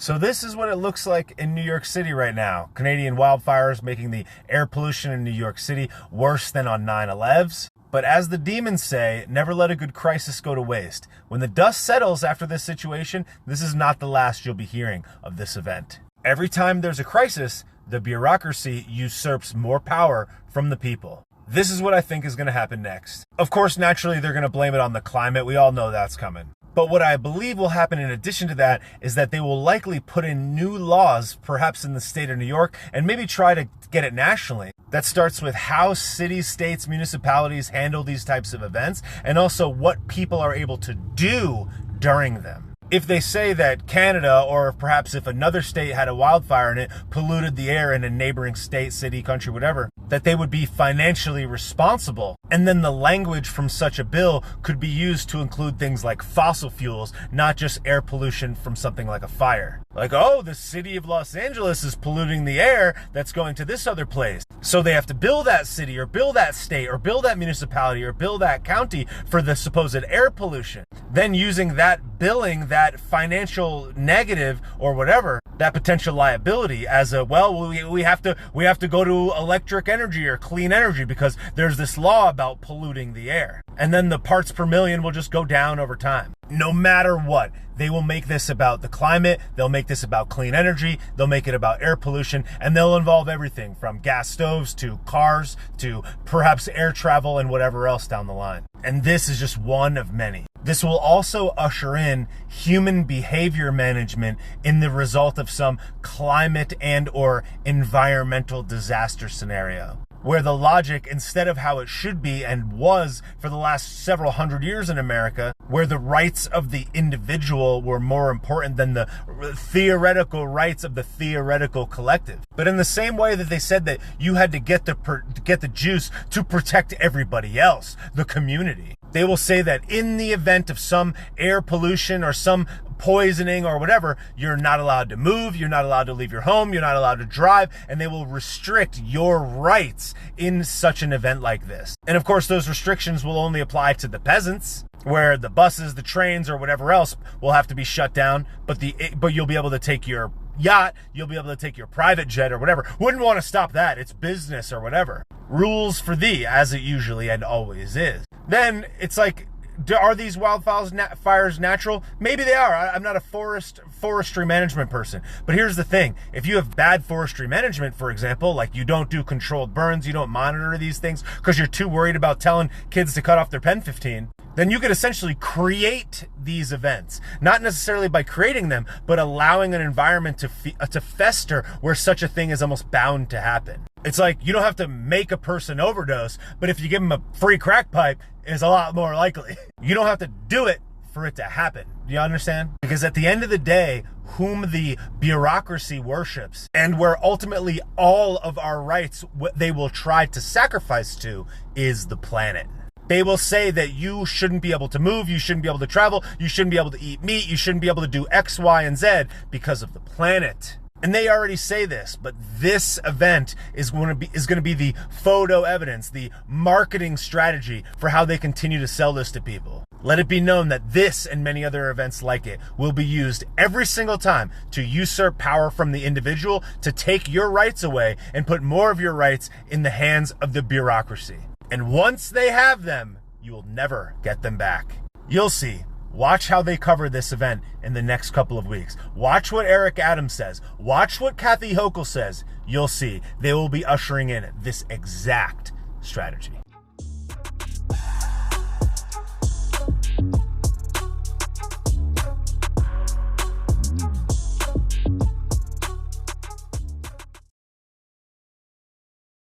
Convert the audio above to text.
So this is what it looks like in New York City right now. Canadian wildfires making the air pollution in New York City worse than on 9/11s. But as the demons say, never let a good crisis go to waste. When the dust settles after this situation, this is not the last you'll be hearing of this event. Every time there's a crisis, the bureaucracy usurps more power from the people. This is what I think is going to happen next. Of course, naturally, they're going to blame it on the climate. We all know that's coming. But what I believe will happen in addition to that is that they will likely put in new laws, perhaps in the state of New York, and maybe try to get it nationally. That starts with how cities, states, municipalities handle these types of events, and also what people are able to do during them. If they say that Canada, or perhaps if another state had a wildfire and it polluted the air in a neighboring state, city, country, whatever, that they would be financially responsible. And then the language from such a bill could be used to include things like fossil fuels, not just air pollution from something like a fire. Like, oh, the city of Los Angeles is polluting the air that's going to this other place. So they have to bill that city or bill that state or bill that municipality or bill that county for the supposed air pollution. Then using that billing, that financial negative or whatever, that potential liability as a, well, we have to go to electric energy or clean energy because there's this law about polluting the air. And then the parts per million will just go down over time. No matter what, they will make this about the climate, they'll make this about clean energy, they'll make it about air pollution, and they'll involve everything from gas stoves to cars to perhaps air travel and whatever else down the line. And this is just one of many. This will also usher in human behavior management in the result of some climate and or environmental disaster scenario, where the logic, instead of how it should be and was for the last several hundred years in America, where the rights of the individual were more important than the theoretical rights of the theoretical collective. But in the same way that they said that you had to get the juice to protect everybody else, the community, they will say that in the event of some air pollution or some poisoning or whatever, you're not allowed to move, you're not allowed to leave your home, you're not allowed to drive, and they will restrict your rights in such an event like this. And of course, those restrictions will only apply to the peasants, where the buses, the trains, or whatever else will have to be shut down, but you'll be able to take your yacht, you'll be able to take your private jet or whatever. Wouldn't want to stop that. It's business or whatever. Rules for thee, as it usually and always is. Then it's like, are these wildfires natural? Maybe they are. I'm not a forestry management person. But here's the thing. If you have bad forestry management, for example, like you don't do controlled burns, you don't monitor these things because you're too worried about telling kids to cut off their pen 15, then you could essentially create these events. Not necessarily by creating them, but allowing an environment to fester where such a thing is almost bound to happen. It's like you don't have to make a person overdose, but if you give them a free crack pipe, it's a lot more likely. You don't have to do it for it to happen. Do you understand? Because at the end of the day, whom the bureaucracy worships, and where ultimately all of our rights, what they will try to sacrifice to, is the planet. They will say that you shouldn't be able to move, you shouldn't be able to travel, you shouldn't be able to eat meat, you shouldn't be able to do X, Y, and Z because of the planet. And they already say this, but this event is going to be the photo evidence, the marketing strategy for how they continue to sell this to people. Let it be known that this and many other events like it will be used every single time to usurp power from the individual, to take your rights away and put more of your rights in the hands of the bureaucracy. And once they have them, you will never get them back. You'll see. Watch how they cover this event in the next couple of weeks. Watch what Eric Adams says. Watch what Kathy Hochul says. You'll see. They will be ushering in this exact strategy.